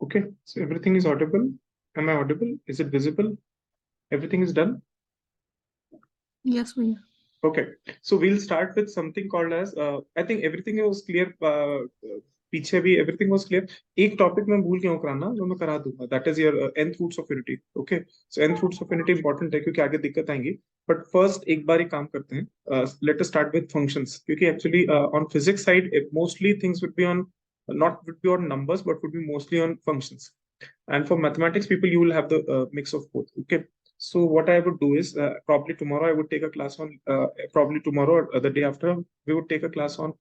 Okay, so everything is audible. Am I audible? Is it visible? Everything is done? Yes, we are. Okay, so we'll start with something called as, I think everything was clear. पीछे भी everything was clear. एक topic मैं भूल गया हूँ कराना, जो मैं करा दूंगा. That is your nth roots of unity. Okay, so nth roots of unity important है क्योंकि आगे दिक्कत आएंगी. But first एक बार एक काम करते हैं. Let us start with functions. क्योंकि actually on physics side, mostly things would be on not would be on numbers, but would be mostly on functions. And for mathematics people, you will have the mix of both. Okay. So what I would do is probably tomorrow I would take a class on probably tomorrow or the day after we would take a class on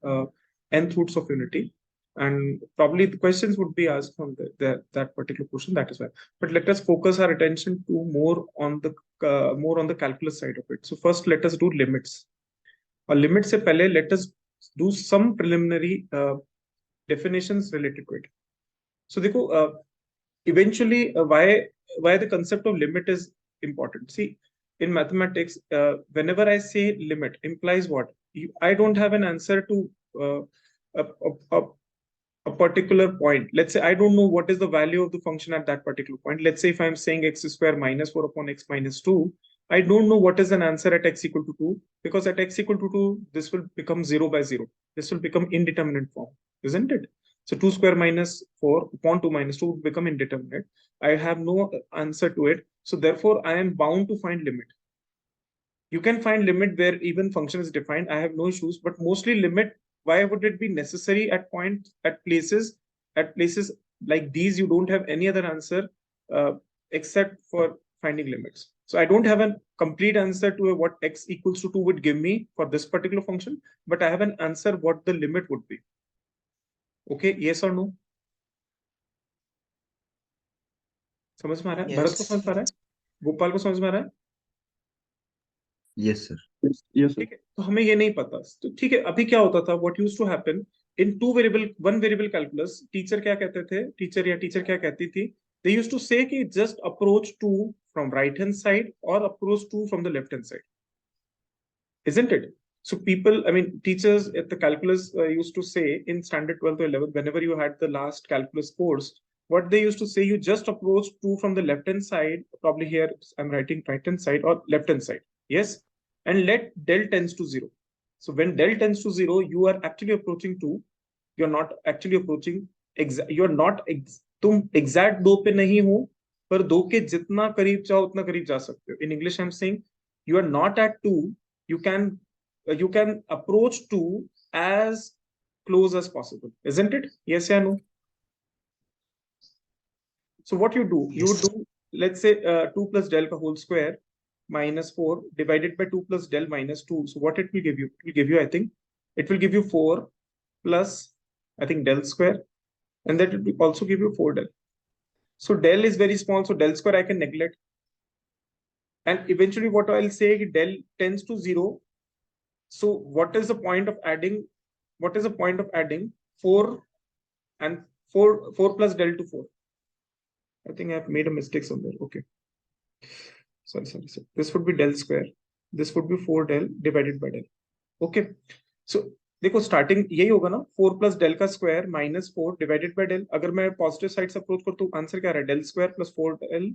nth roots of unity, and probably the questions would be asked from that particular question. That is why. But let us focus our attention to more on the calculus side of it. So first let us do limits. Limits se pehle let us do some preliminary definitions related to it. So देखो eventually why the concept of limit is important. See, in mathematics, whenever I say limit implies what? I don't have an answer to a, a, a particular point. Let's say I don't know what is the value of the function at that particular point. Let's say if I'm saying x square minus 4 upon x minus 2, I don't know what is an answer at x equal to 2, because at x equal to 2, this will become 0 by 0. This will become indeterminate form, isn't it? So 2 square minus 4 upon 2 minus 2 would become indeterminate. I have no answer to it. So therefore, I am bound to find limit. You can find limit where even function is defined. I have no issues, but mostly limit, why would it be necessary at places like these? You don't have any other answer except for finding limits. So I don't have a complete answer to what x equals to 2 would give me for this particular function, but I have an answer what the limit would be. Okay, yes or no? समझ में आ रहा है? भरत को समझ में आ रहा है? गोपाल को समझ में आ रहा है? Yes sir. Yes, sir. ठीक है, तो हमें ये नहीं पता. तो ठीक है, अभी क्या होता था, what used to happen in one variable calculus, teacher क्या कहते थे, टीचर क्या कहती थी, दे यूज्ड टू से कि just approach to from right hand side और approach to from the left hand side, isn't it? So people, I mean, teachers at the calculus used to say in standard 12th or 11th, whenever you had the last calculus course, what they used to say, you just approach 2 from the left hand side, probably here I'm writing right hand side or left hand side, yes, and let del tends to 0. So when del tends to 0, you are actually approaching 2. You're not actually approaching you're not तुम exact 2 पे नहीं हो, पर 2 के जितना करीब चाहो उतना करीब जा सकते हो. In English I'm saying you are not at 2. You can approach 2 as close as possible, isn't it? Yes or no? So what you do, you do, let's say 2 plus del ka whole square minus 4 divided by 2 plus del minus 2. So what it will give you? It will give you, I think, it will give you 4 plus, I think, del square, and that will also give you 4 del. So del is very small, so del square I can neglect. And eventually what I'll say, del tends to 0. So what is the point of adding? What is the point of adding 4 and 4 plus del to 4? I think I've made a mistake somewhere. Okay. Sorry. This would be del square. This would be 4 del divided by del. Okay. So देखो starting यही होगा ना, 4 plus del का square minus 4 divided by del. अगर मैं positive side से approach करता हूँ, आंसर क्या आ रहा है? Del square plus 4 del,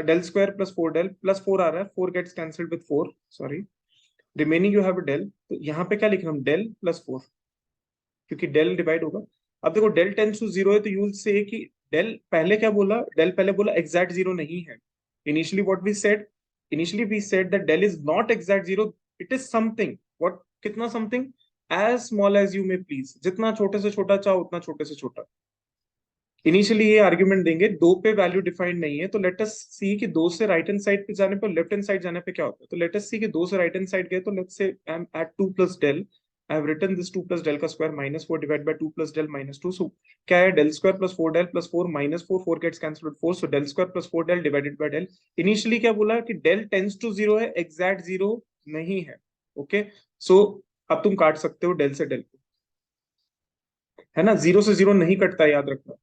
del square plus 4 del plus 4 आ रहा है. 4 gets cancelled with 4, sorry, remaining you have a del. तो यहाँ पे क्या लिख रहा हूँ? डेल प्लस 4, क्योंकि डेल डिवाइड होगा. अब देखो डेल टेंड्स टू 0 है, तो यू विल से कि डेल पहले क्या बोला? डेल पहले बोला एग्जैक्ट 0 नहीं है. Initially what we said? Initially we said that del is not exact 0, it is something. What? कितना something? As small as you may please. जितना छोटे से छोटा चाहो उतना छोटे से छोटा. इनिशियली ये आर्ग्यूमेंट देंगे, 2 पे वैल्यू डिफाइंड नहीं है, तो लेट अस सी कि 2 से राइट हैंड साइड पे जाने पर, लेफ्ट हैंड साइड जाने पे क्या होता है. तो लेट अस सी कि 2 से राइट हैंड साइड गए, तो let's say I am at 2 plus del. I have written this 2 plus del का square minus 4 divided by 2 plus del minus 2. So क्या है? del square plus 4 del plus 4 minus 4. 4 gets cancelled with 4. So del square plus 4 del divided by del. Initially क्या बोला कि del tends to 0 है, exact 0 नहीं है. Okay. So अब तुम काट सकते हो del से del को, है ना? 0 से 0 नहीं कटता है, याद रखना.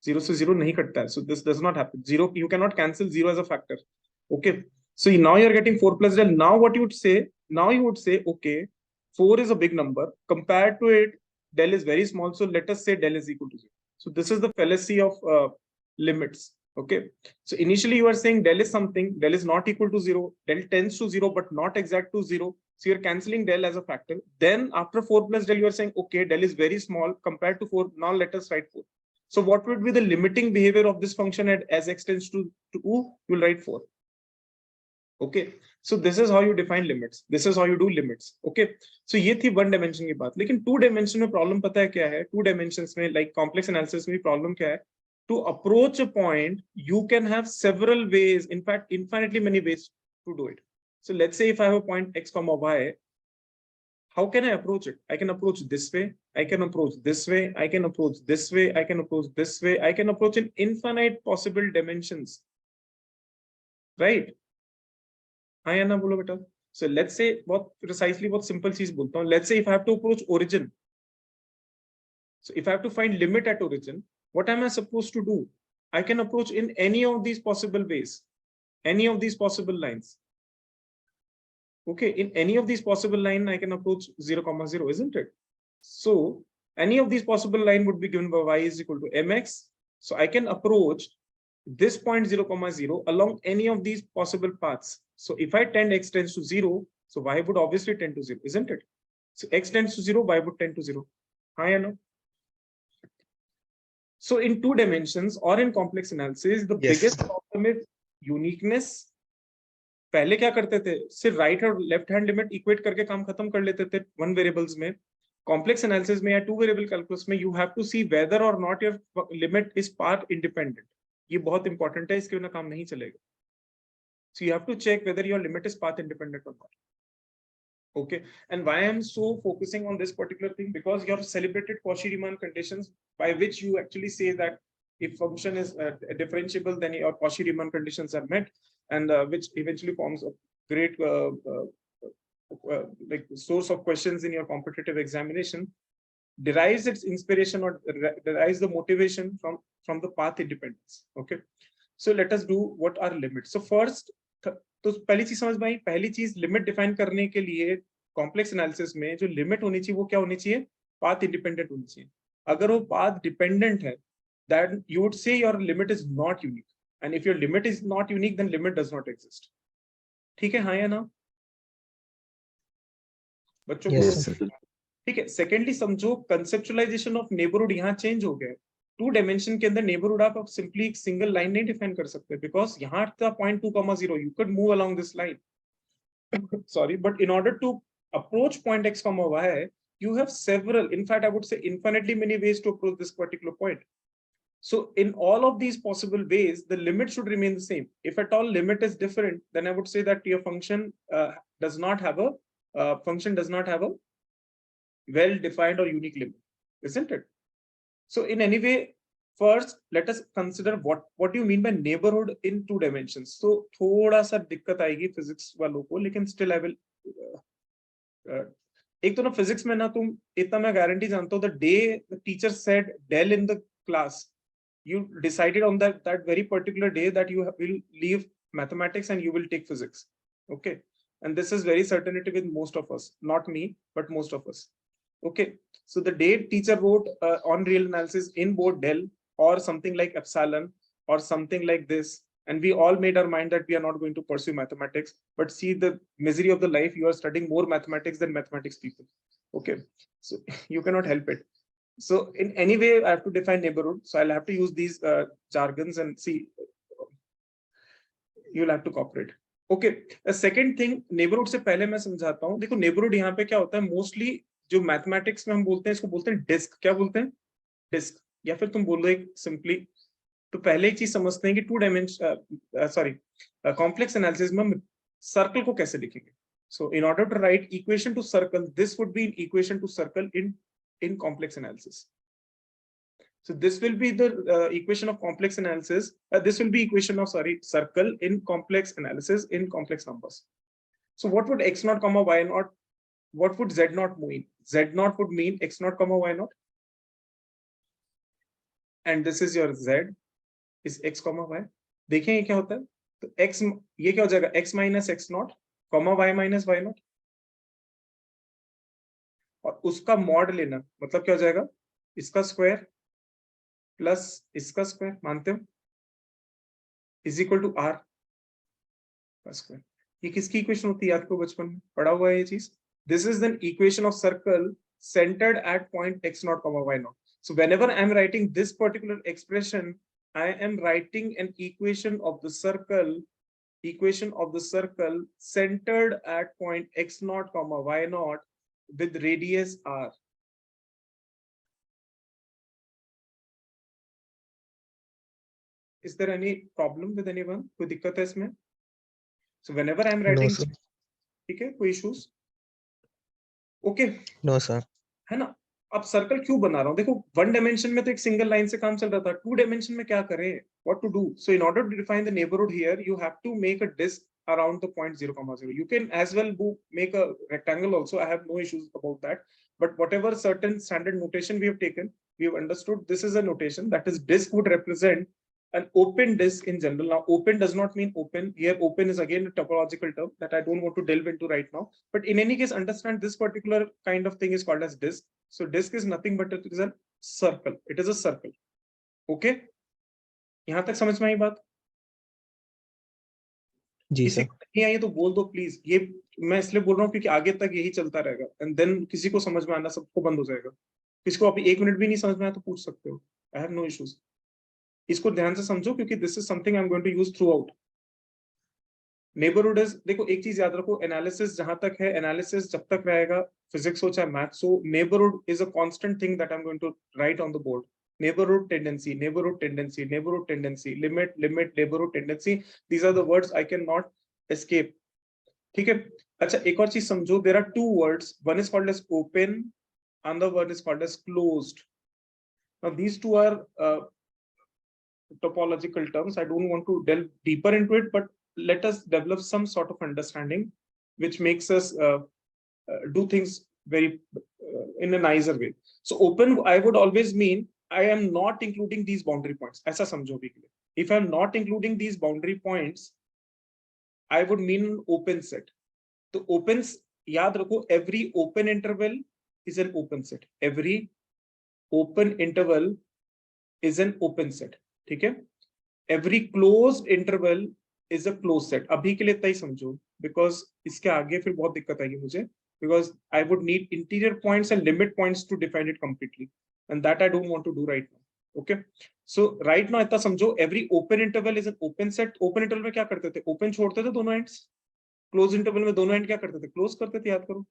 0 से 0 नहीं कटता है. So this does not happen. 0, you cannot cancel 0 as a factor. Okay. So now you're getting 4 plus del. Now what you would say? Now you would say, okay, 4 is a big number. Compared to it, del is very small. So let us say del is equal to 0. So this is the fallacy of limits. Okay. So initially you are saying del is something, del is not equal to 0, del tends to 0, but not exact to 0. So you're cancelling del as a factor. Then after 4 plus del, you are saying, okay, del is very small compared to 4. Now let us write 4. So what would be the limiting behavior of this function at as x tends to 2? You'll write 4. Okay. So this is how you define limits. This is how you do limits. Okay. So ये थी one dimension की बात. लेकिन two dimension में problem पता है क्या है? Two dimensions में like complex analysis में problem क्या है? To approach a point, you can have several ways. In fact, infinitely many ways to do it. So let's say if I have a point x comma y, how can I approach it? I can approach this way. I can approach this way. I can approach this way. I can approach this way. I can approach in infinite possible dimensions. Right? हाँ या ना बोलो बेटा. So let's say बहुत precisely बहुत simple चीज बोलता हूँ. Let's say if I have to approach origin. So if I have to find limit at origin, what am I supposed to do? I can approach in any of these possible ways, any of these possible lines. Okay, in any of these possible line, I can approach 0, 0, isn't it? So any of these possible line would be given by y is equal to mx. So I can approach this point 0, 0 along any of these possible paths. So if I tend x tends to 0, so y would obviously tend to 0, isn't it? So x tends to 0, y would tend to 0. Hi, Anna. So in 2 dimensions or in complex analysis, the biggest problem is uniqueness. पहले क्या करते थे, सिर्फ right और left hand limit equate करके काम खत्म कर लेते थे वन वेरिएबल्स में. कॉम्प्लेक्स एनालिसिस में या टू वेरिएबल कैलकुलस में you have to see whether or not your limit is path independent. ये बहुत इंपॉर्टेंट है, इसके बिना काम नहीं चलेगा. So you have to check whether your limit is path independent or not. Okay, and why I'm so focusing on this particular thing, because your celebrated Cauchy-Riemann conditions, by which you actually say that if function is differentiable, then your Cauchy-Riemann conditions are met, and which eventually forms a great like source of questions in your competitive examination, derives its inspiration or derives the motivation from the path independence. Okay, so let us do what are limits. So first, तो पहली चीज समझ में आई. पहली चीज limit define करने के लिए कॉम्प्लेक्स एनालिसिस में जो लिमिट होनी चाहिए वो क्या होनी चाहिए? पाथ इंडिपेंडेंट होनी चाहिए. अगर वो पाथ डिपेंडेंट है, then you would say your limit is not unique, and if your limit is not unique, then limit does not exist. ठीक है, हाँ या ना बच्चों? ठीक है. सेकेंडली समझो कंसेप्चुअलाइजेशन ऑफ नेबरहुड यहाँ चेंज हो गया. 2 डायमेंशन के अंदर नेबरहुड आप सिंपली एक सिंगल लाइन नहीं डिफाइन कर सकते, बिकॉज यहाँ था point 2, 0. You could move along this line. Sorry, but in order to approach point x, y, you have several, in fact, I would say infinitely many ways to approach this particular point. So in all of these possible ways, the limit should remain the same. If at all limit is different, then I would say that your function does not have a well-defined or unique limit, isn't it? So in any way, first let us consider what do you mean by neighborhood in 2 dimensions. So थोड़ा सा दिक्कत आएगी physics वालों को, लेकिन still I will एक तो ना फिजिक्स में ना तुम इतना मैं गारंटी जानता हूँ, the day the teacher said del in the class, you decided on that very particular day that you will leave mathematics and you will take physics. Okay, and this is very certainty with most of us, not me, but most of us. Okay, so the day teacher wrote on real analysis in board del or something like epsilon or something like this, and we all made our mind that we are not going to pursue mathematics, but see the misery of the life, you are studying more mathematics than mathematics people. Okay, so you cannot help it. So in any way I have to define neighborhood, so I'll have to use these jargons and see, you'll have to cooperate. Okay, a second thing, neighborhood से पहले मैं समझाता हूँ. देखो neighborhood यहाँ पे क्या होता है, मोस्टली जो मैथमेटिक्स में हम बोलते हैं इसको बोलते हैं डिस्क. क्या बोलते हैं? डिस्क. या फिर तुम बोल दो एक सिंपली. तो पहले एक चीज समझते हैं कि 2 डायमेंशन कॉम्प्लेक्स एनालिसिस में हम सर्कल को कैसे लिखेंगे. So in order to write equation to circle, this would be equation to circle in complex analysis. So this will be the equation of complex analysis. This will be equation of circle in complex analysis in complex numbers. So what would x naught comma y naught? What would z naught mean? Z naught would mean x naught comma y naught, and this is your z is x comma y. देखें ये क्या होता है, तो x ये क्या हो जाएगा, x minus x naught comma y minus y naught, और उसका मॉड लेना मतलब क्या हो जाएगा, इसका स्क्वायर प्लस इसका स्क्वायर मानते हो इज इक्वल टू आर का स्क्वायर। ये किसकी इक्वेशन होती है, याद करो बचपन में पढ़ा हुआ है ये चीज। This is the equation of circle centered at point x naught comma y naught. So whenever I am writing this particular expression, I am writing an equation of the circle centered at point x naught comma y naught with radius r. Is there any problem with anyone? कोई दिक्कत है इसमें? So whenever I am No, writing, sir. ठीक है, कोई issues? Okay, No, sir. है ना। अब सर्कल क्यों बना रहा हूं, देखो वन डायमेंशन में तो एक सिंगल लाइन से काम चल रहा था, टू डायमेंशन में क्या करें, what to do. So in order to define the neighbourhood here you have to make a disc around the point 0,0. You can as well make a rectangle also. I have no issues about that. But whatever certain standard notation we have taken, we have understood this is a notation that is disk would represent an open disk in general. Now, open does not mean open. Here, open is again a topological term that I don't want to delve into right now. But in any case, understand this particular kind of thing is called as disk. So disk is nothing but it is a circle. It is a circle. Okay? यहाँ तक समझ में आई बात? जी किसी sir. को नहीं आई तो बोल दो प्लीज। ये मैं इसलिए बोल रहा हूँ क्योंकि आगे तक यही चलता रहेगा एंड देन किसी को समझ में आना सबको बंद हो जाएगा। किसी को अभी 1 मिनट भी नहीं समझ में आया तो पूछ सकते हो, आई हैव नो इश्यूज। इसको ध्यान से समझो क्योंकि this is something I am going to use throughout. Neighbourhood is, देखो एक चीज याद रखो, एनालिसिस जहां तक है, एनालिसिस जब तक रहेगा, फिजिक्स हो चाहे मैथ्स हो, neighbourhood is a constant thing that I am going to write on the board. Neighborhood tendency, neighborhood tendency, neighborhood tendency, limit, neighborhood tendency. These are the words I cannot escape. ठीक है। अच्छा एक और चीज समझो, there are two words, one is called as open, another word is called as closed. Now these two are topological terms. I don't want to delve deeper into it, but let us develop some sort of understanding which makes us do things very in a nicer way. So open, I would always mean I am not including these boundary points. ऐसा समझो भी के लिए. If I am not including these boundary points, I would mean an open set. तो opens याद रखो, every open interval is an open set. Every open interval is an open set. ठीक है? Every closed interval is a closed set. अभी के लिए इतना ही समझो, because इसके आगे फिर बहुत दिक्कत आएगी मुझे, because I would need interior points and limit points to define it completely, and that I don't want to do right now. Okay, so right now इतना समझो, every open interval is an open set. Open interval में क्या करते थे, open छोड़ते थे दोनों ends. Closed interval में दोनों end क्या करते थे, close करते थे, याद करो,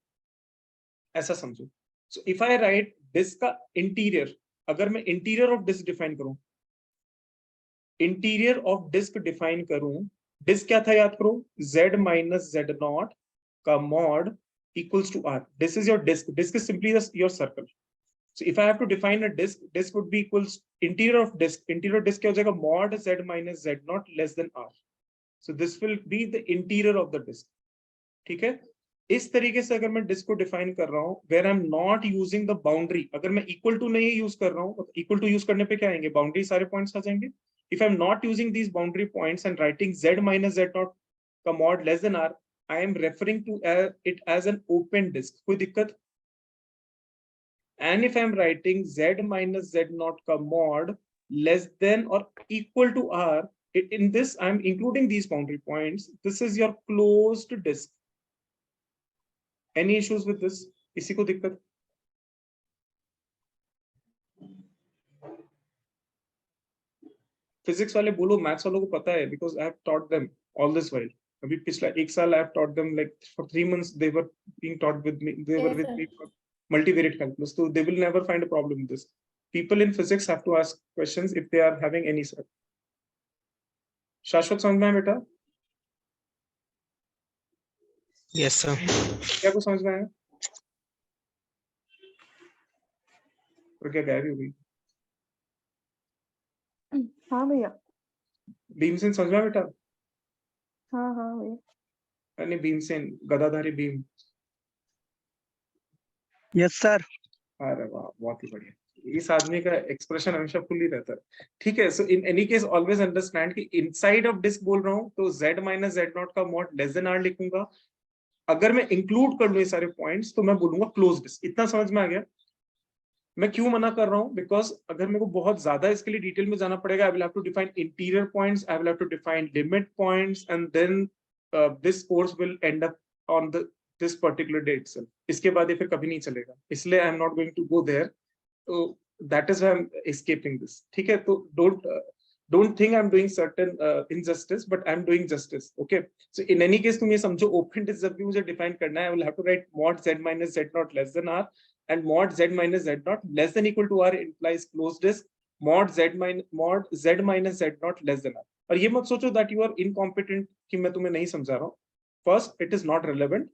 ऐसा समझो. So if I write disk का interior, अगर मैं interior of disk define करूं, इंटीरियर ऑफ डिस्क डिफाइन करूं, डिस्क क्या था याद करो, z minus z naught का mod equals to r. This is your disk. Disk is simply your circle. So if I have to define a disk, disk would be equals interior of disk. Interior disk क्या हो जाएगा, mod z minus z naught less than r. So this will be the interior of the disk. ठीक है? इस तरीके से अगर मैं डिस्क को डिफाइन कर रहा हूं, where I'm not using the boundary, अगर मैं equal to नहीं यूज कर रहा हूं, equal to यूज करने पे क्या आएंगे, बाउंड्री सारे पॉइंट्स आ जाएंगे. If I'm not using these boundary points and writing z minus z naught का mod less than r, I am referring to it as an open disk. कोई दिक्कत? And if I'm writing z minus z naught का mod less than or equal to r, in this I'm including these boundary points. This is your closed disk. Any issues with this? किसी को दिक्कत? Physics वाले बोलो, maths वालों को पता है, because I have taught them all this while. अभी पिछला 1 साल I have taught them, like for 3 months they were being taught with me. They were with me for multivariate calculus, so they will never find a problem with this. People in physics have to ask questions if they are having any sort. शाश्वत समझ में आया बेटा? Yes, sir. क्या को समझ में आया? और क्या गायब हो गई? हाँ भैया। भीमसेन समझ में आया बेटा? हाँ हाँ भैया। नहीं भीमसेन, गदाधारी भीम. Yes, sir. अरे वाह, बहुत ही बढ़िया. इस आदमी का एक्सप्रेशन हमेशा फुल ही रहता है. ठीक है. So in any case always understand कि इनसाइड ऑफ डिस्क बोल रहा हूं तो z minus z naught का mod less than r लिखूंगा. अगर मैं इंक्लूड कर लूं ये सारे पॉइंट्स तो मैं बोलूंगा क्लोज डिस्क. इतना समझ में आ गया? मैं क्यों मना कर रहा हूँ? बिकॉज अगर मेरे को बहुत ज्यादा इसके लिए डिटेल में जाना पड़ेगा, I will have to define interior points, I will have to define limit points, and then this course will end up on the this particular day itself. इसके बाद ये फिर कभी नहीं चलेगा, इसलिए I am not going to go there. तो that is why I am escaping this. ठीक है, तो don't think I'm doing certain injustice, but I'm doing justice. Okay, so in any case तुम ये समझो, open disk जब भी मुझे define करना है, I will have to write mod z minus z naught less than r, and mod z minus z naught less than equal to r implies closed disk, mod z minus z naught less than r. और ये मत सोचो that you are incompetent कि मैं तुम्हें नहीं समझा रहा हूँ. First, it is not relevant,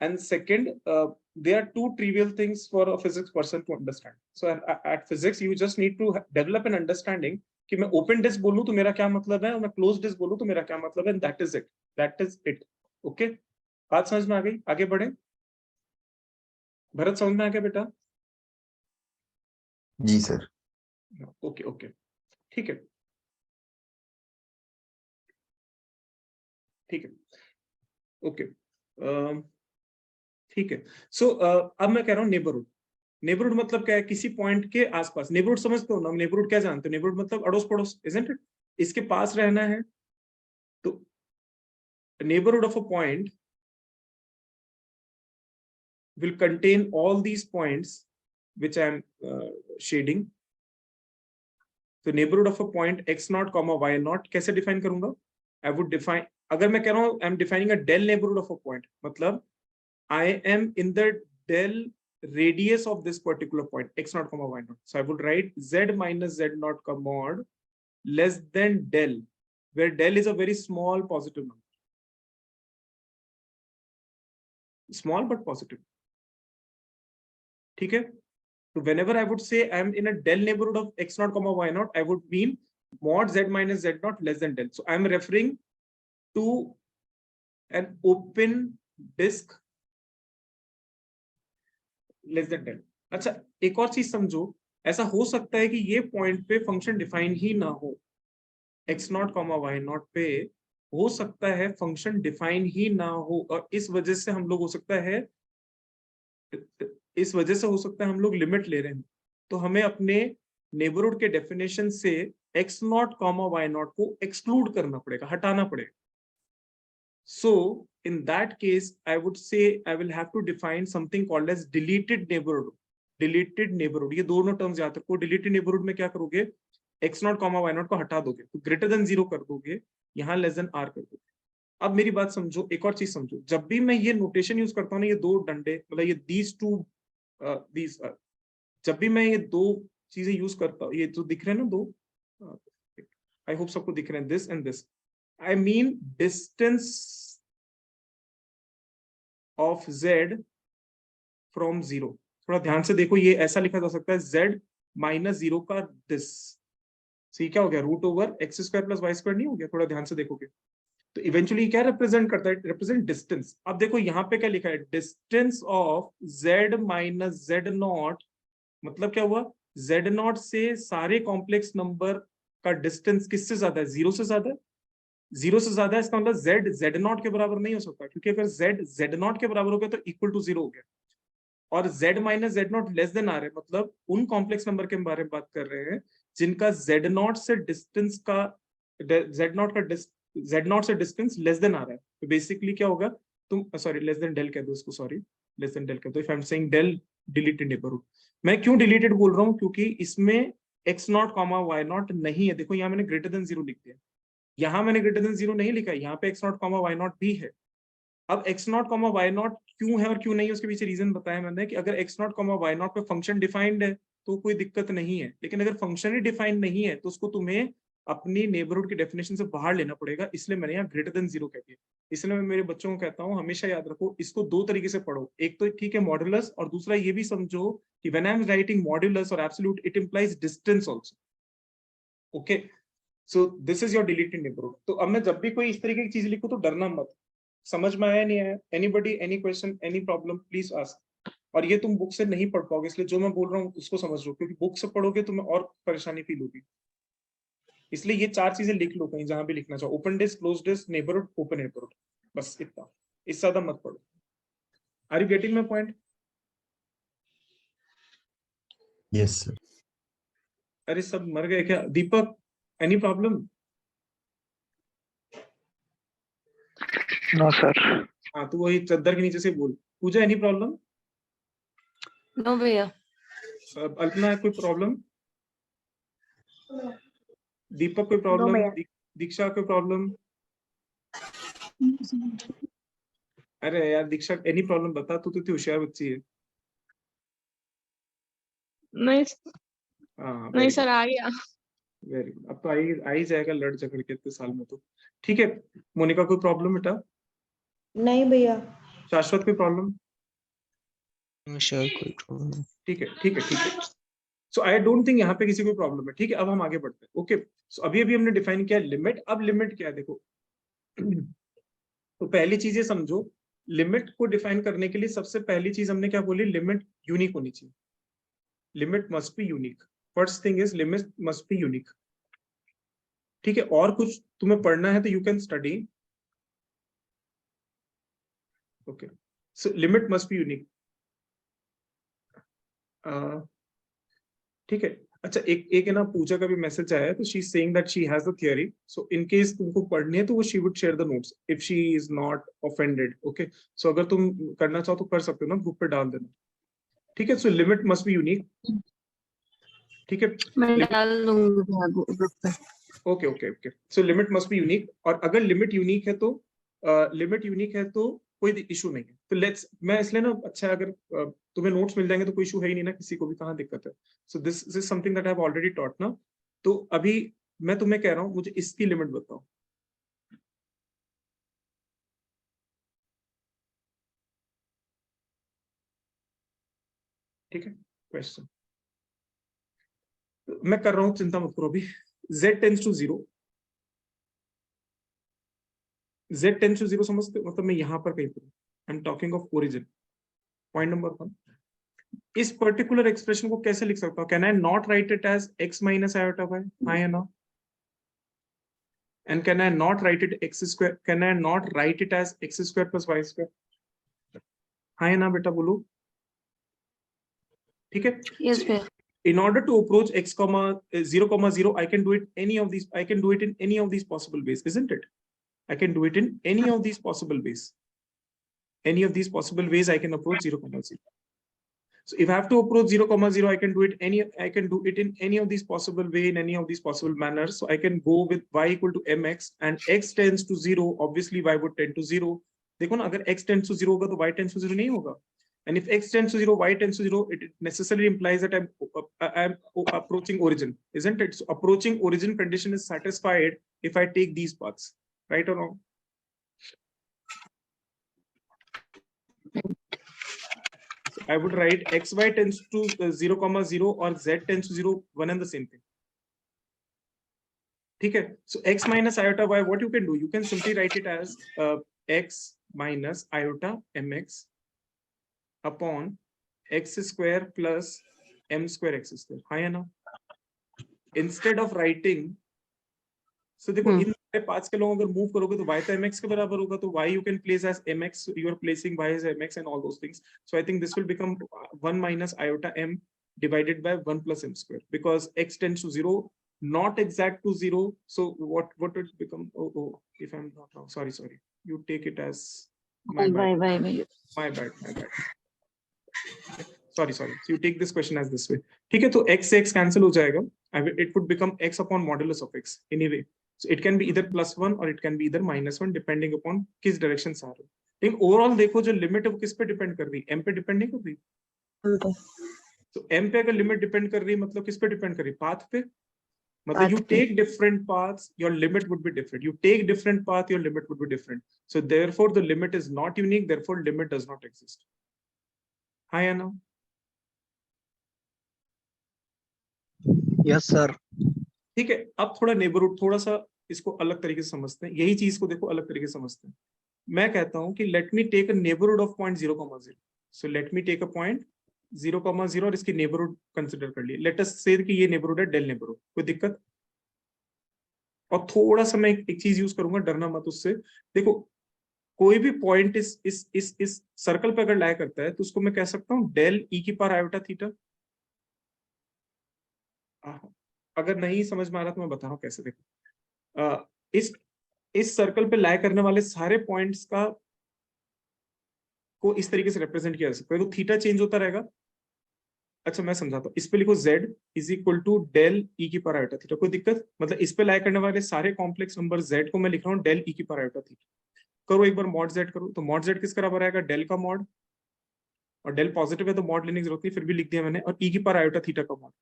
and second, there are two trivial things for a physics person to understand. So at physics you just need to develop an understanding कि मैं open disc बोलूं तो मेरा क्या मतलब है, और मैं क्लोज डिस्क बोलूं तो मेरा क्या मतलब है. That is it. ओके, बात समझ में आ गई? आगे बढ़े. भरत समझ में आ गया बेटा? जी सर. ओके ओके, ठीक है ठीक है, ओके ठीक है. सो अब मैं कह रहा हूँ नेबरहुड. नेबरहुड मतलब क्या है? किसी पॉइंट के आसपास. नेबरहुड समझते हो ना? नेबरहुड क्या जानते हो? नेबरहुड मतलब अड़ोस पड़ोस, इजंट इट? इसके पास रहना है. तो neighbourhood of a point will contain all these points which I am shading. So neighborhood of a point x naught comma y naught कैसे define करूंगा? I would define, अगर मैं कह रहा हूँ I am defining a del neighborhood of a point, मतलब I am in the del radius of this particular point x naught comma y naught. So I would write z minus z naught comma mod less than del, where del is a very small positive number, small but positive. ठीक है, so whenever I would say I am in a del neighborhood of x naught comma y naught, I would mean mod z minus z naught less than del. So I am referring to an open disk less than del. अच्छा, एक और चीज समझो, ऐसा हो सकता है कि ये पॉइंट पे फंक्शन डिफाइन ही ना हो. x naught comma y naught पे हो सकता है फंक्शन डिफाइन ही ना हो, और इस वजह से हम लोग हो सकता है हम लोग लिमिट ले रहे हैं. तो हमें अपने नेबरहुड के डेफिनेशन से x not comma y not को एक्सक्लूड करना पड़ेगा, हटाना पड़ेगा. So in that case I would say I will have to define something called as deleted neighbourhood. Deleted neighbourhood, ये दोनों टर्म्स याद रखो. डिलीटेड नेबरहुड में क्या करोगे? x not comma y not को हटा दोगे, तो ग्रेटर देन 0 कर दोगे, यहाँ लेस देन r कर दोगे. अब मेरी बात समझो, एक और चीज समझो. जब भी मैं ये नोटेशन यूज करता हूँ ना, ये दो डंडे, मतलब ये जब भी मैं ये दो चीजें यूज करता हूँ, ये जो दिख रहे हैं ना दो, आई होप सबको दिख रहे हैं, this and this, I mean distance of z from 0. थोड़ा ध्यान से देखो, ये ऐसा लिखा जा सकता है z माइनस 0 का दिस. सही क्या हो गया? Root over x square plus y square नहीं हो गया? थोड़ा ध्यान से देखोगे तो इवेंचुअली क्या रिप्रेजेंट करता है? Represent distance. अब देखो यहाँ पे क्या लिखा है? Distance of z minus z not, मतलब क्या हुआ? z नॉट से सारे कॉम्प्लेक्स नंबर का डिस्टेंस किससे ज्यादा है? 0 से ज्यादा है. 0 से ज्यादा है, इसका मतलब z नॉट के बराबर नहीं हो सकता, क्योंकि अगर z नॉट के बराबर हो गया तो इक्वल टू 0 हो गया. और z minus z not less than r है, मतलब उन कॉम्प्लेक्स नंबर के बारे में बात कर रहे हैं जिनका z नॉट से डिस्टेंस का z नॉट से डिस्टेंस लेस देन आ रहा है. तो बेसिकली क्या होगा? तुम सॉरी लेस देन डेल कह दो इसको, सॉरी लेस देन डेल कह दो. If I am saying del deleted neighbourhood, मैं क्यों डिलीटेड बोल रहा हूँ? क्योंकि इसमें x not comma y not नहीं है. देखो यहाँ मैंने ग्रेटर देन 0 लिख दिया, यहाँ मैंने ग्रेटर देन 0 नहीं लिखा है, यहाँ पे x not comma y not भी है. अब x not comma y not क्यों है और क्यों नहीं है, उसके पीछे रीजन बताया मैंने कि अगर x not comma y not पे फंक्शन डिफाइंड है तो कोई दिक्कत नहीं है, लेकिन अगर फंक्शन ही डिफाइंड नहीं है तो उसको तुम्हें अपनी नेबरहुड की डेफिनेशन से बाहर लेना पड़ेगा. इसलिए मैंने यहाँ ग्रेटर देन 0 कह दिया. इसलिए मैं मेरे बच्चों को कहता हूँ हमेशा याद रखो, इसको दो तरीके से पढ़ो. एक तो ठीक है मॉड्यूलस, और दूसरा ये भी समझो कि when I am writing modulus और absolute, it implies distance also. Okay, so this is your deleted neighbourhood. तो अब मैं जब भी कोई इस तरीके की चीज लिखूं तो डरना मत. समझ में आया नहीं आया? Anybody, any question, any problem, please ask. और ये तुम बुक से नहीं पढ़ पाओगे, इसलिए जो मैं बोल रहा हूँ उसको समझ लो, क्योंकि बुक से पढ़ोगे तुम्हें और परेशानी फील होगी. इसलिए ये चार चीजें लिख लो कहीं जहां भी लिखना चाहो: open disc, close disc, neighbourhood, open neighbourhood. बस इतना, इससे ज्यादा मत पढ़ो. Are you getting my point? Yes, sir. अरे सब मर गए क्या? Deepak, any problem? No, sir. हाँ तो वही चद्दर के नीचे से बोल। पूजा, एनी प्रॉब्लम? नो भैया। अल्पना, कोई प्रॉब्लम? दीपक, कोई प्रॉब्लम? भैया। दीक्षा, कोई प्रॉब्लम? अरे यार दीक्षा, एनी प्रॉब्लम बता, तू तो इतनी होशियार बच्ची है। नहीं हाँ नहीं सर, आ गया। Very good. अब तो आ ही जाएगा लड़ झगड़ के इतने साल में तो। ठीक है। मोनिका, कोई प्रॉब्लम बेटा? नहीं भैया। शाश्वत, कोई प्रॉब्लम? No, sir. कोई problem नहीं। ठीक है ठीक है ठीक है। सो आई डोंट थिंक यहाँ पे किसी को प्रॉब्लम है। ठीक है, अब हम आगे बढ़ते हैं। ओके, सो अभी अभी हमने डिफाइन किया लिमिट। अब लिमिट क्या है देखो। तो पहली चीज ये समझो, लिमिट को डिफाइन करने के लिए सबसे पहली चीज हमने क्या बोली, लिमिट यूनिक होनी चाहिए। Limit must be unique. First thing is limit must be unique. ठीक है, और कुछ तुम्हें पढ़ना है तो you can study. Okay, so limit must be unique. ठीक है। अच्छा, एक है ना, पूजा का भी मैसेज आया है, तो she is saying that she has the theory, so in case तुमको पढ़नी है तो वो she would share the notes if she is not offended. Okay, so अगर तुम करना चाहो तो कर सकते हो ना, ग्रुप पे डाल देना। ठीक है, so limit must be unique. ठीक है, मैं डाल दूंगी ग्रुप पे। Okay okay okay, so limit must be unique. और अगर लिमिट यूनिक है तो कोई इशू नहीं है। तो लेट्स, मैं इसलिए ना, अच्छा अगर तुम्हें नोट्स मिल जाएंगे तो कोई इशू है ही नहीं ना, किसी को भी कहाँ दिक्कत है। सो this is something that I have already taught ना। तो अभी मैं तुम्हें कह रहा हूँ, मुझे इसकी लिमिट बताओ। ठीक है, क्वेश्चन मैं कर रहा हूँ, चिंता मत करो अभी। z tends to 0, z tends to 0 समझते हो? मतलब मैं यहाँ पर कहीं पर, I am talking of origin. Point number 1, इस पर्टिकुलर एक्सप्रेशन को कैसे लिख सकता हूँ? Can I not write it as x minus iota y? हाँ या ना? And can I not write it x square? Can I not write it as x square plus y square? हाँ या ना बेटा, बोलो। ठीक है, यस भैया। in order to approach x comma 0 I can do it any of these, I can do it in any of these possible ways, isn't it? I can do it in any of these possible ways. Any of these possible ways I can approach 0 comma 0. So if I have to approach 0 comma 0, I can do it in any of these possible way, in any of these possible manners. So I can go with y equal to mx, and x tends to 0, obviously y would tend to 0. देखो ना, अगर x tends to 0 होगा तो y tends to 0 नहीं होगा. And if x tends to 0, y tends to 0, it necessarily implies that I'm approaching origin, isn't it? So approaching origin condition is satisfied if I take these paths, right or wrong? So I would write xy tends to 0 comma 0 or z tends to 0, one and the same thing. Okay, so x minus iota y, what you can do? You can simply write it as x minus iota mx upon x square plus m square x square. हाँ या ना? Instead of writing, so देखो इन सारे पांच के लोग अगर move करोगे तो y तो mx के बराबर होगा, तो y you can place as mx, you are placing y as mx and all those things. So I think this will become 1 minus iota m divided by 1 plus m square, because x tends to 0, not exact to 0. So what would it become? Oh, if I'm not wrong, sorry, you take it as my bad. Sorry. So you take this question as this way. ठीक है, तो x से x cancel हो जाएगा. It would become x upon modulus of x anyway. So it can be either +1 or it can be either -1 depending upon किस direction से आ रहा है. लेकिन ओवरऑल देखो, जो लिमिट है वो किस पे डिपेंड कर रही है? m पे डिपेंड नहीं कर रही. तो m पे अगर लिमिट डिपेंड कर रही है, मतलब किस पे डिपेंड कर रही है? पाथ पे. मतलब you take different paths, your limit would be different. You take different path, your limit would be different. So therefore the limit is not unique, therefore limit does not exist. हाँ या ना? Yes, sir. ठीक है, अब थोड़ा neighbourhood, थोड़ा सा इसको अलग तरीके से समझते हैं. यही चीज को देखो अलग तरीके से समझते हैं. मैं कहता हूं कि let me take a neighbourhood of point 0,0. So let me take a point 0,0 और इसकी नेबरहुड कंसिडर कर लिए. लेट अस से कि ये नेबरहुड है डेल नेबरहुड. कोई दिक्कत? और थोड़ा सा मैं एक चीज यूज करूंगा, डरना मत उससे. देखो, कोई भी पॉइंट इस सर्कल पे अगर लाया करता है तो उसको मैं कह सकता हूँ डेल ई की पावर आयोटा थीटा. हाँ, अगर नहीं समझ में आ रहा तो मैं बता रहा हूँ कैसे। देखो इस सर्कल पे लाई करने वाले सारे पॉइंट्स को इस तरीके से रिप्रेजेंट किया जा सकता है। तो थीटा चेंज होता रहेगा। अच्छा मैं समझाता हूँ, इस पे लिखो z is equal to del e की पावर आयोटा थीटा। कोई दिक्कत? मतलब इस पे लाई करने वाले सारे कॉम्प्लेक्स नंबर z को मैं लिख रहा हूँ डेल ई की पावर आयोटा थीटा। करो एक बार मॉड z करो, तो मॉड z किस बराबर आएगा? डेल का मॉड, और डेल पॉजिटिव है तो मॉड लेने की जरूरत नहीं, फिर भी लिख दिया मैंने। और ई की पावर आयोटा थीटा का मॉड,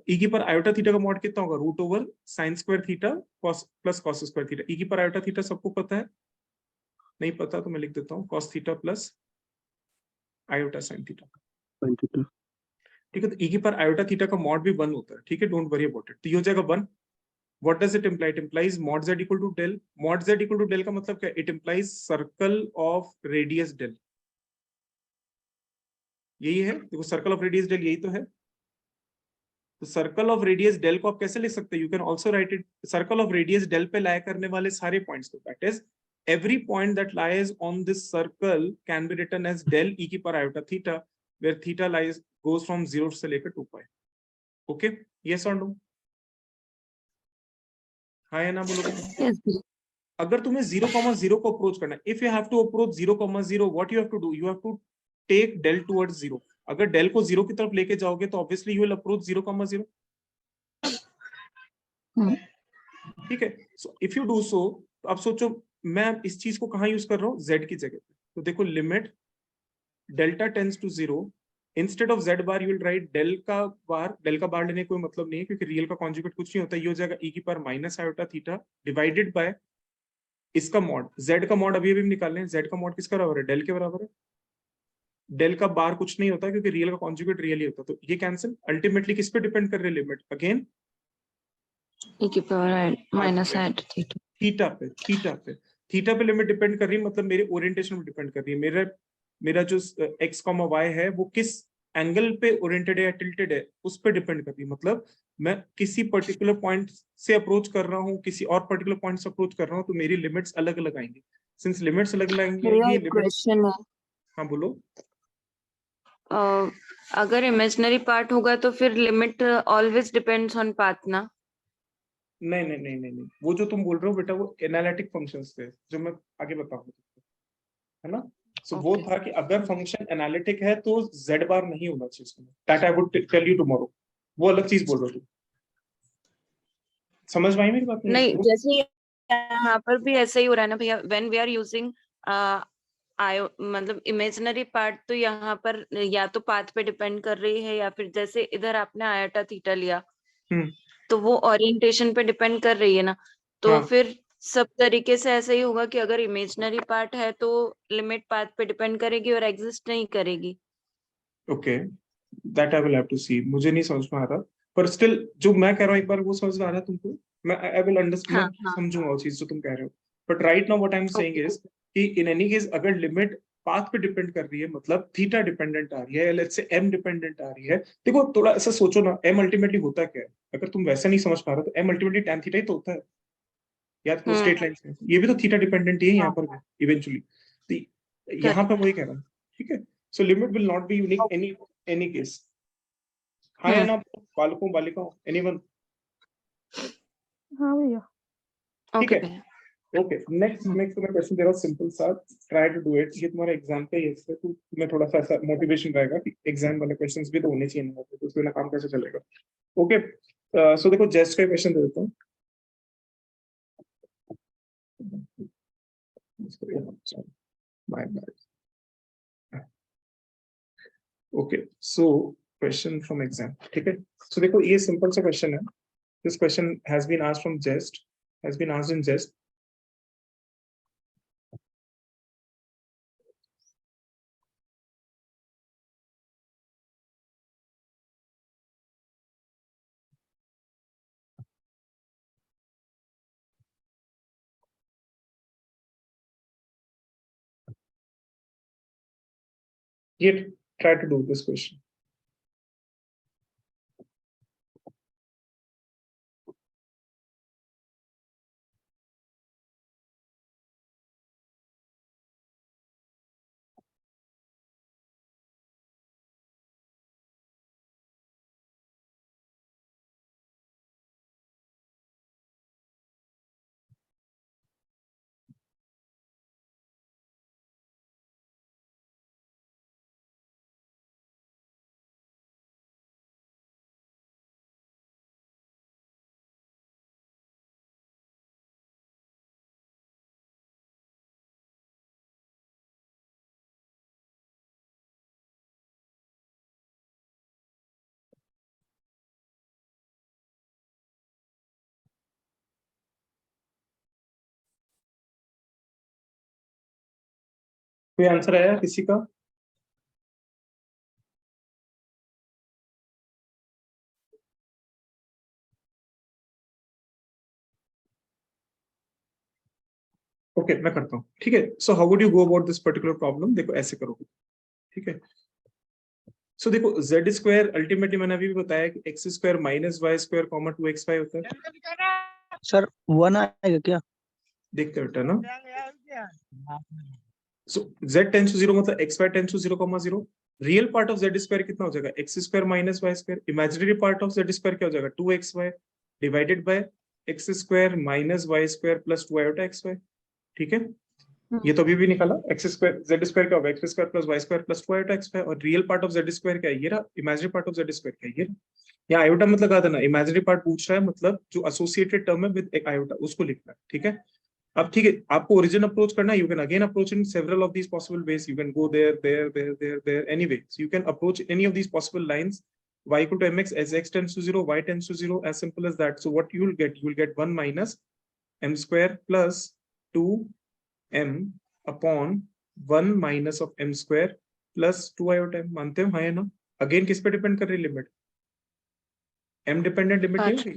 ई की पावर आयोटा थीटा का मॉड कितना होगा? Root over sine square theta plus cos square theta. E की पावर आयोटा थीटा सबको पता है? नहीं पता तो मैं लिख देता हूँ cos theta plus iota sine theta. ठीक है, तो ई की पावर आयोटा थीटा का मॉड भी 1 होता है। ठीक है, डोंट वरी अबाउट इट। तो ये हो जाएगा 1। What does it imply? It implies mod z equal to del. Mod z equal to del का मतलब क्या? It implies circle of radius del. यही है, देखो सर्कल ऑफ रेडियस डेल यही तो है। तो सर्कल ऑफ रेडियस डेल को आप कैसे लिख सकते हैं? You can also write it circle of radius del पे लाया करने वाले सारे पॉइंट्स को, that is every point that lies on this circle can be written as del e की power iota theta, where theta lies goes from 0 से लेकर 2 pi. Okay, yes or no? हाँ या ना बोलोगे? Yes, भैया. अगर तुम्हें 0,0 को अप्रोच करना है, if you have to approach 0,0, what you have to do? You have to take del towards 0। अगर डेल को 0 की तरफ लेके जाओगे तो ऑब्वियसली यू विल अप्रोच 0,0। हम्म. ठीक है, so if you do so, तो आप सोचो मैं इस चीज को कहाँ यूज कर रहा हूँ? z की जगह पे। तो देखो limit delta tends to 0, instead of z bar you will write del का बार। डेल का बार लेने का कोई मतलब नहीं है क्योंकि रियल का कॉन्जुगेट कुछ नहीं होता। ये हो जाएगा e की power minus iota theta divided by इसका मॉड। z का मॉड अभी भी निकालने हैं। z का मॉड किसका बराबर है? डेल के बराबर है। डेल का बार कुछ नहीं होता क्योंकि रियल का कॉन्जुगेट रियल ही होता। तो ये कैंसिल। अल्टीमेटली किस पे डिपेंड कर रही है लिमिट? अगेन E की power minus iota theta. Theta पे लिमिट डिपेंड कर रही है, मतलब मेरे ओरिएंटेशन पे डिपेंड कर रही है। मेरा जो x, y है वो किस एंगल पे ओरिएंटेड है या टिल्टेड है उस पे डिपेंड कर रही है। मतलब मैं किसी पर्टिकुलर पॉइंट से अप्रोच कर रहा हूँ, किसी और पर्टिकुलर पॉइंट से अप्रोच कर रहा हूँ, तो मेरी लिमिट्स अलग अलग आएंगी। सिंस लिमिट्स अलग अलग भैया आएंगी, एक लिमिट्स। क्वेश्चन है. हाँ बोलो। अगर इमेजिनरी पार्ट होगा तो फिर limit always depends on path ना. नहीं नहीं नहीं नहीं नहीं, वो जो तुम बोल रहे हो बेटा वो एनालिटिक फंक्शंस थे जो मैं आगे बताऊंगा, है ना। सो वो Okay. था कि अगर फंक्शन एनालिटिक है तो z बार नहीं होना चाहिए उसमें। That I would tell you tomorrow. वो अलग चीज बोल रहे हो तुम। समझ में आई मेरी बात? नहीं, जैसे यहाँ पर भी ऐसा ही हो रहा है ना भैया. व्हेन वी आर यूजिंग आयो मतलब इमेजिनरी पार्ट, तो यहाँ पर या तो पाथ पे डिपेंड कर रही है या फिर जैसे इधर आपने आयोटा थीटा लिया हम्म, तो वो ओरिएंटेशन पे डिपेंड कर रही है ना. तो हाँ फिर सब तरीके से ऐसा ही होगा कि अगर इमेजिनरी पार्ट है तो लिमिट पाथ पे डिपेंड करेगी और एग्जिस्ट नहीं करेगी. Okay, that I will have to see. मुझे नहीं समझ में आ रहा, पर स्टिल जो मैं कह रहा हूँ एक बार वो समझ में आ रहा है तुमको? मैं आई विल अंडरस्टैंड, हाँ, मैं हाँ. समझूंगा वो चीज जो तुम कह रहे हो। But right now what I am saying okay. Is कि इन एनी केस अगर लिमिट पाथ पे डिपेंड कर रही है, मतलब थीटा डिपेंडेंट आ रही है, लेट्स से m डिपेंडेंट आ रही है। देखो थोड़ा ऐसा सोचो ना, m अल्टीमेटली होता क्या है? अगर तुम वैसा नहीं समझ पा रहे तो m अल्टीमेटली tan थीटा ही तो होता है। याद करो स्ट्रेट लाइन में ये भी तो थीटा डिपेंडेंट ही है यहाँ हाँ, पर भी इवेंचुअली। तो यहाँ पे करेक्ट. वही कह रहा हूँ। ठीक है, so limit will not be unique any any case. हाँ या हम्म. ना? बालकों बालिकाओं एनीवन? हाँ भैया. ठीक ओके है, भैया. ओके। Next hmm. नेक्स्ट मैं क्वेश्चन दे रहा हूँ सिंपल सा। Try to do it. ये तुम्हारा एग्जाम पे ही है, इससे तुम्हें थोड़ा सा ऐसा मोटिवेशन रहेगा कि एग्जाम वाले क्वेश्चंस भी तो होने चाहिए ना, तो उसके बिना काम कैसे चलेगा? ओके, सो देखो जस्ट का क्वेश्चन दे देता हूँ। Bye bye. Okay, so question from exam. ठीक है, सो देखो ये सिंपल सा क्वेश्चन है। This question has been asked from JEST, has been asked in JEST. ये try to do this question. कोई आंसर आया किसी का? ओके मैं करता हूँ, ठीक है। So how would you go about this particular problem? देखो ऐसे करोगे, ठीक है। सो देखो z स्क्वायर अल्टीमेटली मैंने अभी भी बताया कि x square minus y square comma 2xy होता है। सर 1 आएगा क्या? देखते बेटा ना, सो z टेंस टू 0 मतलब xy tends to 0,0। Real part of z square कितना हो जाएगा? x square minus y square. Imaginary part of z square क्या हो जाएगा? 2xy divided by x square minus y square plus 2 iota xy, ठीक है। ये तो अभी भी निकाला, x स्क्वायर z स्क्वायर क्या होगा? x square plus y square plus 2 iota xy। और real part of z square क्या है? ये रहा। Imaginary part of z square क्या है? ये रहा। यहाँ आयोटा मतलब लगा देना, इमेजिनरी पार्ट पूछ रहा है मतलब जो एसोसिएटेड टर्म है विद एक आयोटा, उसको लिखना है, ठीक है। अब ठीक है, आपको ओरिजिन अप्रोच करना है। You can again approach in several of these possible ways. You can go there anyway, so you can approach any of these possible lines y equal to mx as x tends to 0, y tends to 0, as simple as that. So what you will get 1 minus m square plus 2m upon 1 minus of m square plus 2 iota m। मानते हो? हाँ या ना? Again किस पे depend कर रही है लिमिट? m डिपेंडेंट लिमिट नहीं होगी,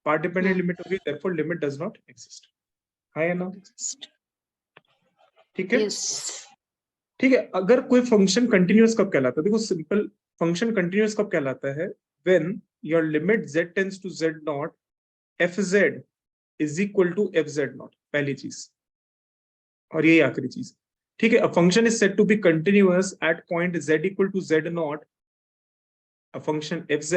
पार्ट डिपेंडेंट लिमिट होगी, therefore limit does not exist। हाँ या ना? ठीक है, ठीक है। अगर कोई फंक्शन कंटिन्यूअस कब कहलाता है? देखो सिंपल, फंक्शन कंटिन्यूअस कब कहलाता है? When your limit z tends to z not fz is equal to fz not, पहली चीज। और यही आखिरी चीज, ठीक है। A function is said to be continuous at point z equal to z not. A function fz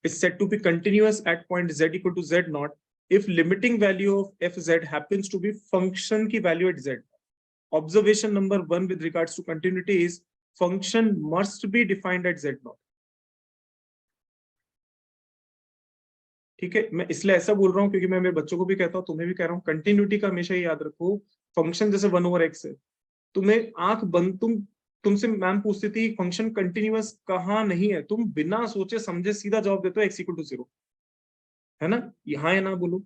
is said to be continuous at point z equal to z naught if limiting value of fz happens to be function की value at z। Observation number 1 with regards to continuity is function must be defined at z naught। ठीक है, मैं इसलिए ऐसा बोल रहा हूँ क्योंकि मैं मेरे बच्चों को भी कहता हूँ, तुम्हें भी कह रहा हूँ, कंटिन्यूटी का हमेशा याद रखो। फंक्शन जैसे 1/x है, तुम्हें आंख बंद, तुमसे मैम पूछती थी फंक्शन कंटिन्यूअस कहाँ नहीं है, तुम बिना सोचे समझे सीधा जवाब देते हो x इक्वल टू 0, है ना? यहाँ है ना? बोलो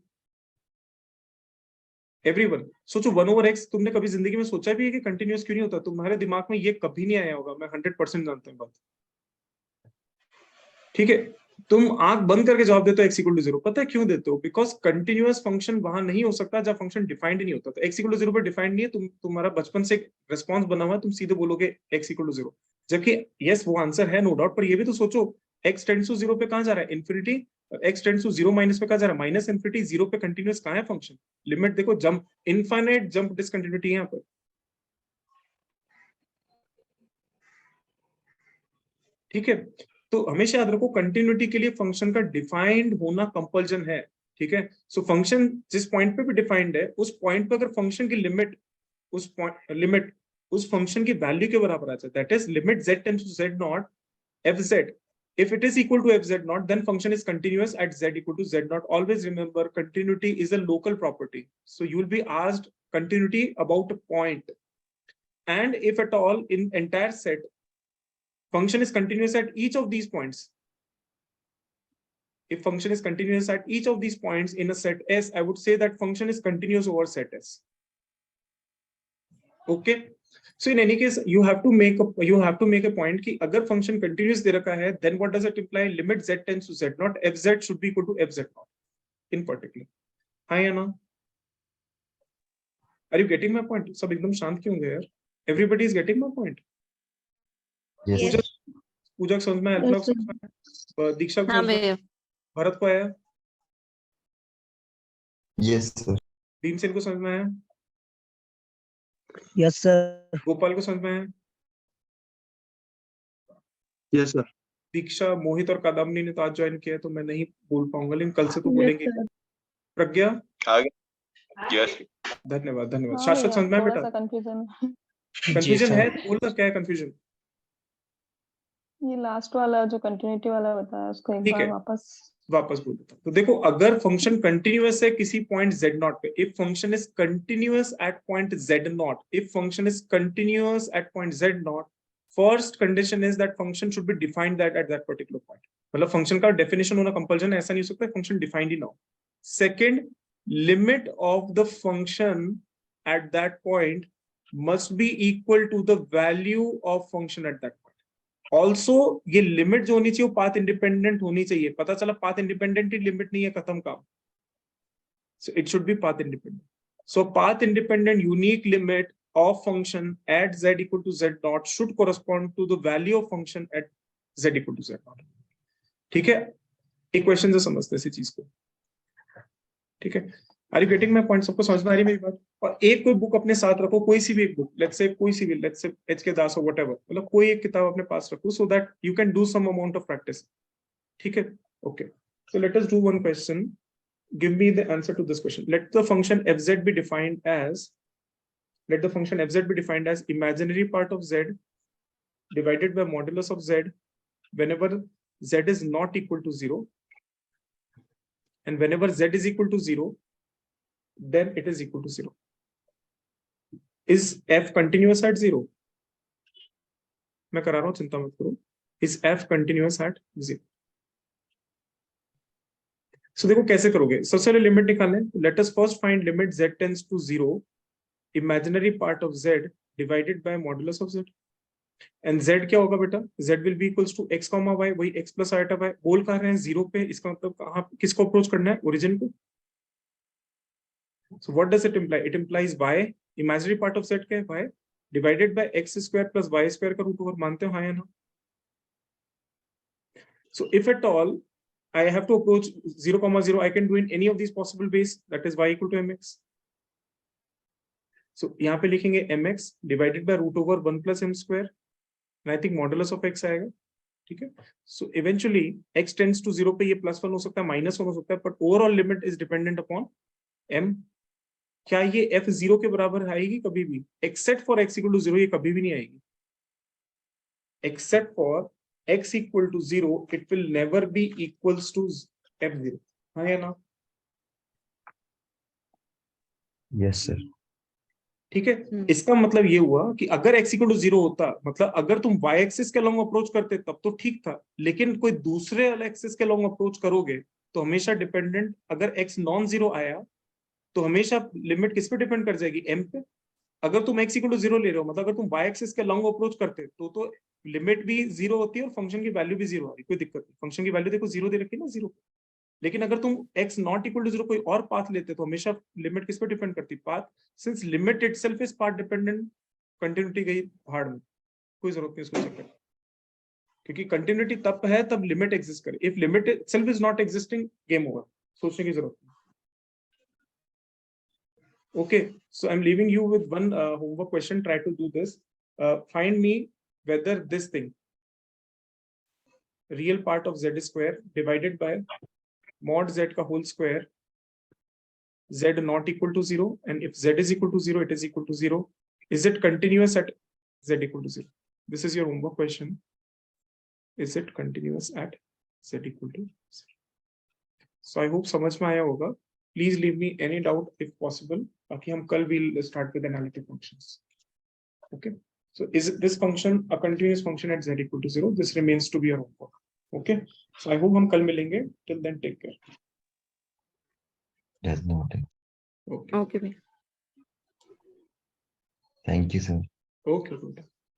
एवरीवन। सोचो 1/x तुमने कभी जिंदगी में सोचा भी है कि कंटिन्यूअस क्यों नहीं होता? तुम्हारे दिमाग में ये कभी नहीं आया होगा, मैं 100% जानता हूँ बात, ठीक है। तुम आंख बंद करके जवाब देते हो x इक्वल टू 0। पता है क्यों देते हो? बिकॉज कंटिन्यूअस फंक्शन वहां नहीं हो सकता जब फंक्शन डिफाइंड ही नहीं होता। तो x इक्वल टू 0 पर डिफाइंड नहीं है, तुम्हारा बचपन से एक रिस्पॉन्स बना हुआ है, तुम सीधे बोलोगे x इक्वल टू 0। जबकि यस वो आंसर है नो डाउट, पर ये भी तो सोचो x टेंड्स टू 0 पे कहां जा रहा है? Infinity. x tends to 0 minus पे कहां जा रहा है? Minus infinity. 0 पे कंटिन्यूअस कहां है फंक्शन? लिमिट देखो, जंप, इनफाइनाइट जंप डिसकंटिन्यूटी है यहाँ पर, ठीक है। तो हमेशा याद रखो कंटिन्यूटी के लिए फंक्शन का डिफाइंड होना कंपल्सन है, ठीक है। सो फंक्शन जिस पॉइंट पे भी डिफाइंड है, उस पॉइंट पे अगर फंक्शन की लिमिट उस फंक्शन की वैल्यू के बराबर आ जाए, that is limit z tends to z not fz, if it is equal to fz naught, then function is continuous at z equal to z naught। Always remember continuity is a local property, so you will be asked continuity about a point, and if at all in entire set function is continuous at each of these points, if function is continuous at each of these points in a set S, I would say that function is continuous over set S। Okay, so in any case you have to make a point कि अगर function continuous दे रखा है, then what does it imply? Limit z tends to z naught, fz should be equal to fz naught in particular। हाँ या ना? Are you getting my point? सब एकदम शांत क्यों गए यार? Everybody is getting my point? Yes। पूजा को समझ में आया, Yes, समझ में आया, दीक्षा को हाँ समझ में आया, भैया। भरत को आया, यस सर। भीमसेन को समझ में आया, यस सर। गोपाल को समझ में आया, यस सर। दीक्षा, मोहित और कादम्बनी ने तो आज ज्वाइन किया है तो मैं नहीं बोल पाऊंगा, लेकिन कल से तो Yes, बोलेंगे। sir। प्रज्ञा, यस धन्यवाद धन्यवाद। हाँ शाश्वत भैया, समझ में आया थोड़ा बेटा? सा कंफ्यूजन। जी कंफ्यूजन है सर। तो बोल ना, क्या है कंफ्यूजन? ये लास्ट वाला जो कंटिन्यूटी वाला बताया उसको एक ठीक बार है, वापस बोल देता हूँ। तो देखो अगर फंक्शन कंटिन्यूअस है किसी पॉइंट z नॉट पे, if function is continuous at point z not, if function is continuous at point z not, first condition is that function should be defined that at that particular point. मतलब function का definition होना compulsion है, ऐसा नहीं हो सकता function defined ही ना हो। Second, limit of the function at that point must be equal to the value of function at that point. Also ये लिमिट जो होनी चाहिए वो पाथ इंडिपेंडेंट होनी चाहिए. पता चला पाथ इंडिपेंडेंट ही लिमिट नहीं है, खत्म काम. So it should be path independent. So path independent unique limit of function at z equal to z naught should correspond to the value of function at z equal to z naught. ठीक है, एक question से समझते हैं इसी चीज को. ठीक है, are you getting my point? सबको समझ में आ रही है मेरी बात? और एक कोई बुक अपने साथ रखो, कोई सी भी एक बुक, लेट्स से कोई सी भी, लेट्स से एच के दास हो व्हाटएवर, मतलब कोई एक किताब अपने पास रखो so that you can do some amount of practice. ठीक है, okay. So let us do one question. Give me the answer to this question. Let the function fz be defined as imaginary part of z divided by modulus of z whenever z is not equal to 0, and whenever z is equal to 0, then it is equal to 0. Is f continuous at 0? मैं करा रहा हूं, चिंता मत करो. Is f continuous at 0? So देखो कैसे करोगे. सबसे पहले लिमिट निकालने. Let us first find limit z tends to 0, imaginary part of z divided by modulus of z. And z क्या होगा बेटा? Z will be equals to x comma y, वही x plus iota y. बोल कहाँ रहे हैं 0 पे, इसका मतलब कहाँ किसको अप्रोच करना है? ओरिजिन को. So what does it imply? It implies y, imaginary part of z क्या है? y divided by x square plus y square का रूट ओवर. मानते हो हाँ या ना? So if at all I have to approach 0, 0, I can do in any of these possible ways, that is y equal to mx. So यहाँ पे लिखेंगे mx divided by root over 1 plus m square, and I think modulus of x आएगा. ठीक है. So eventually x tends to 0 पे ये +1 हो सकता है, -1 हो सकता है, but overall limit is dependent upon m. क्या ये f 0 के बराबर आएगी कभी भी? Except for x equal to 0 ये कभी भी नहीं आएगी. Except for x equal to 0, it will never be equals to f0. हाँ या ना? Yes, sir. ठीक है. इसका मतलब ये हुआ कि अगर x equal to 0 होता, मतलब अगर तुम y एक्सिस के लॉन्ग अप्रोच करते तब तो ठीक था, लेकिन कोई दूसरे एक्सिस के लॉन्ग अप्रोच करोगे तो हमेशा डिपेंडेंट, अगर x नॉन जीरो आया तो हमेशा लिमिट किस पे डिपेंड कर जाएगी? m पे. अगर तुम x equal to 0 ले रहे हो, मतलब अगर तुम y एक्सिस के लॉन्ग अप्रोच करते तो लिमिट भी 0 होती है और फंक्शन की वैल्यू भी 0 आ रही, कोई दिक्कत नहीं. फंक्शन की वैल्यू देखो 0 दे रखी है ना, 0. लेकिन अगर तुम x नॉट इक्वल टू 0 कोई और पाथ लेते तो हमेशा लिमिट किस पे डिपेंड करती? Path. Since limit itself is path dependent, continuity गई भाड़ में, कोई जरूरत नहीं इसको चेक करने, क्योंकि कंटिन्यूटी तब है तब लिमिट एग्जिस्ट करे. If limit itself is not existing, game over, सोचने की जरूरत नहीं. Okay, so I'm leaving you with one homework question. Try to do this. Find me whether this thing, real part of z square divided by mod z ka whole square, z not equal to 0, and if z is equal to 0, it is equal to 0. Is it continuous at z equal to 0? This is your homework question. Is it continuous at z equal to 0? So I hope समझ में आया होगा. Please leave me any doubt if possible. बाकी हम कल we'll start with analytic functions. Okay. So is this function a continuous function at z equal to 0? This remains to be your homework. Okay. So I hope हम कल मिलेंगे. Till then, take care. Does not. Okay. Okay. Thank you, sir. Okay. Good.